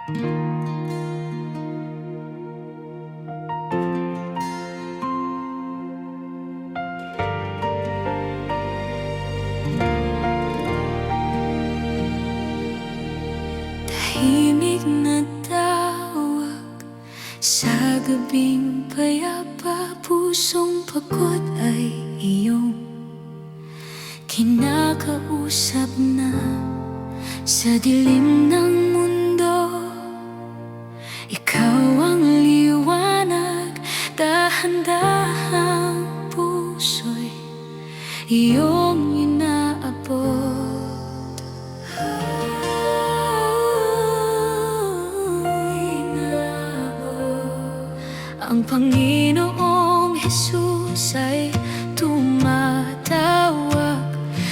Tahimik na tawag sa gabing payapa, pusong pagod ay iyong kinakausap na sa dilim ng mundo. Ikaw ang liwanag, dahan-dahang puso'y iyong inaabot. Ang Panginoong Jesus ay tumatawag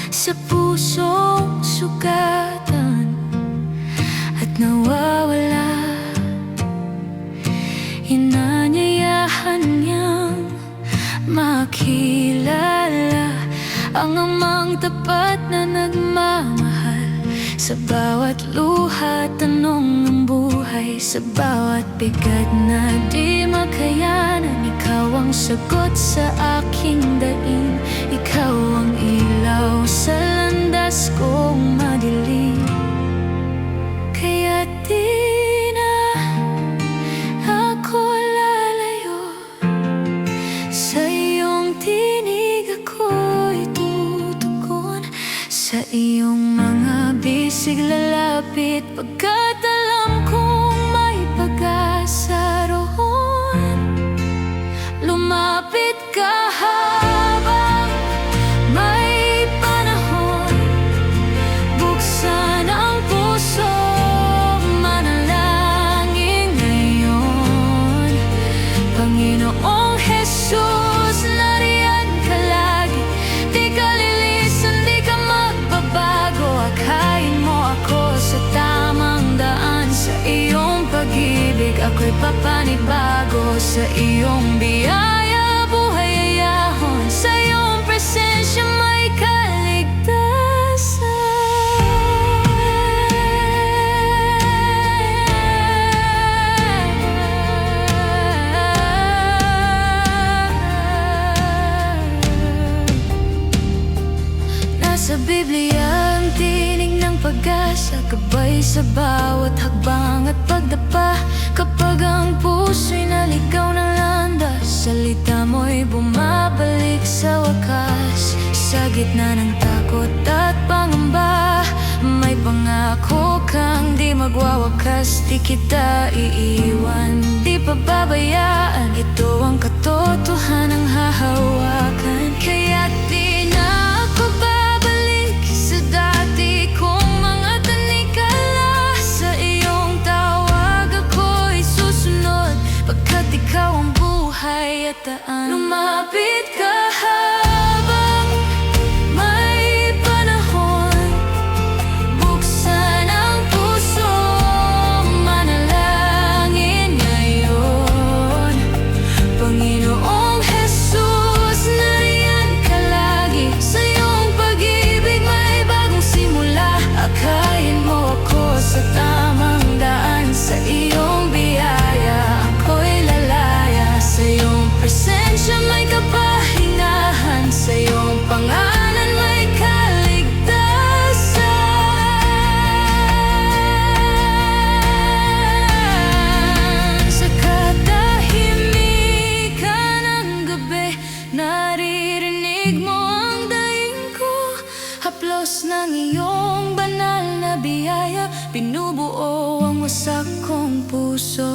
sa pusong sugatan at nawawala. Inanyayahan niyang makilala ang amang tapat na nagmamahal sa bawat luha, tanong ng buhay, sa bawat bigat na di makayanan. Ikaw ang sagot sa aking daing, ikaw ang ilaw sa landas kong madilim. Kaya di na ako lalayo, sa iyong tinig ako'y tutugon, sa iyong mga bisig lalapit, pagkat alam kong may pag-asa roon. Lumapit ka habang may panahon, buksan ang puso, manalangin ngayon. Panginoong Jesus, nariyan ka lagi, di ka lilisan, di ka magbabago. Akayin mo ako sa tamang daan, sa iyong pag-ibig ako'y papanibago. Sa iyong biyaya buhay ay ahon, sa iyong presensya may kaligtasan. Nasa Biblia ang tinig ng pag-asa, gabay sa bawat hakbang at pagdapa. Kapag ang puso'y naligaw ng landas, salita mo'y bumabalik sa wakas. Sa gitna ng takot at pangamba, may pangako kang di magwawakas. Di kita iiwan, di pababayaan, ito ang katotohanang hahawakan. Kaya di na ako babalik sa dati kong mga tanikala. Sa iyong tawag ako'y susunod, pagkat ikaw ang buhay at daan. Lumapit ka habang may panahon, buksan ang puso, manalangin ngayon. Panginoong Jesus, nariyan ka lagi, sa iyong pag-ibig may bagong simula. Akayin mo ako sa tamang daan, sa iyong biyaya ako'y lalaya. Sa iyong presensya may kapahingahan, sa iyong pangalan may kaligtasan. Sa katahimikan ng gabi, naririnig mo ang daing ko, haplos ng iyong banal na biyaya, binubuo ang wasak kong puso.